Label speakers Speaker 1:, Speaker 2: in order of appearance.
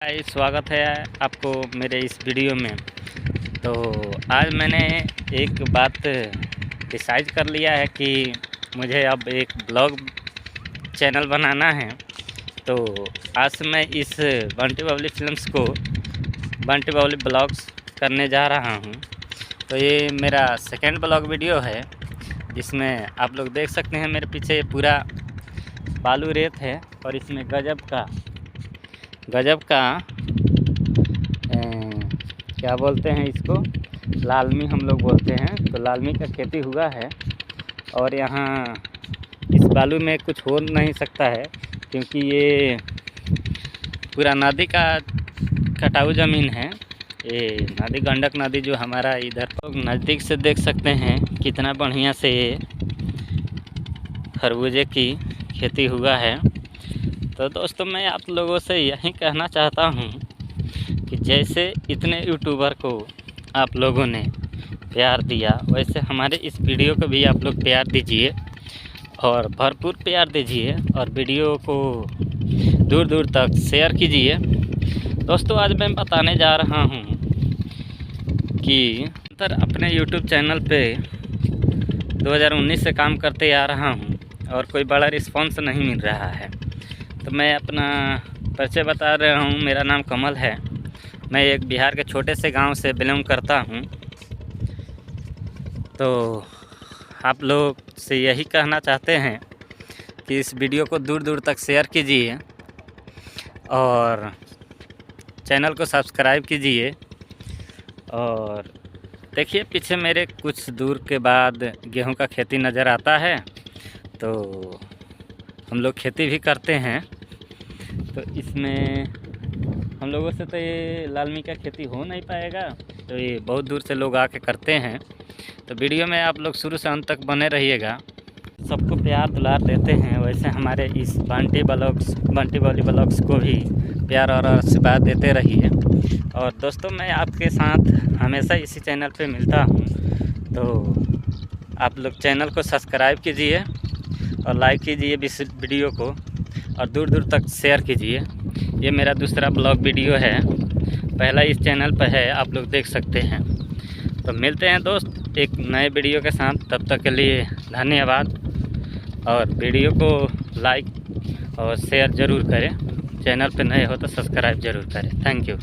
Speaker 1: हाय, स्वागत है आपको मेरे इस वीडियो में। तो आज मैंने एक बात डिसाइड कर लिया है कि मुझे अब एक ब्लॉग चैनल बनाना है। तो आज से मैं इस बंटी बबली फिल्म्स को बंटी बबली ब्लॉग्स करने जा रहा हूं। तो ये मेरा सेकंड ब्लॉग वीडियो है, जिसमें आप लोग देख सकते हैं मेरे पीछे पूरा बालू रेत है और इसमें गजब का क्या बोलते हैं इसको, लालमी हम लोग बोलते हैं। तो लालमी का खेती हुआ है और यहाँ इस बालू में कुछ हो नहीं सकता है, क्योंकि ये पूरा नदी का कटाऊ ज़मीन है। ये नदी गंडक नदी जो हमारा इधर लोग नज़दीक से देख सकते हैं कितना बढ़िया से ये खरबूजे की खेती हुआ है। तो दोस्तों, मैं आप लोगों से यही कहना चाहता हूँ कि जैसे इतने यूट्यूबर को आप लोगों ने प्यार दिया, वैसे हमारे इस वीडियो को भी आप लोग प्यार दीजिए और भरपूर प्यार दीजिए और वीडियो को दूर दूर तक शेयर कीजिए। दोस्तों, आज मैं बताने जा रहा हूँ कि अपने यूट्यूब चैनल पे 2019 से काम करते आ रहा हूँ और कोई बड़ा रिस्पॉन्स नहीं मिल रहा है। तो मैं अपना परिचय बता रहा हूँ। मेरा नाम कमल है। मैं एक बिहार के छोटे से गांव से बिलोंग करता हूँ। तो आप लोग से यही कहना चाहते हैं कि इस वीडियो को दूर दूर तक शेयर कीजिए और चैनल को सब्सक्राइब कीजिए। और देखिए, पीछे मेरे कुछ दूर के बाद गेहूं का खेती नज़र आता है। तो हम लोग खेती भी करते हैं। तो इसमें हम लोगों से तो ये लालमी का खेती हो नहीं पाएगा, तो ये बहुत दूर से लोग आके करते हैं। तो वीडियो में आप लोग शुरू से अंत तक बने रहिएगा। सबको प्यार दुलार देते हैं, वैसे हमारे इस बंटी बबली ब्लॉग्स को भी प्यार और आशीर्वाद देते रहिए। और दोस्तों, मैं आपके साथ हमेशा इसी चैनल पे मिलता हूँ। तो आप लोग चैनल को सब्सक्राइब कीजिए और लाइक कीजिए इस वीडियो को और दूर दूर तक शेयर कीजिए। ये मेरा दूसरा ब्लॉग वीडियो है, पहला इस चैनल पर है, आप लोग देख सकते हैं। तो मिलते हैं दोस्त एक नए वीडियो के साथ। तब तक के लिए धन्यवाद और वीडियो को लाइक और शेयर ज़रूर करें। चैनल पर नए हो तो सब्सक्राइब ज़रूर करें। Thank you.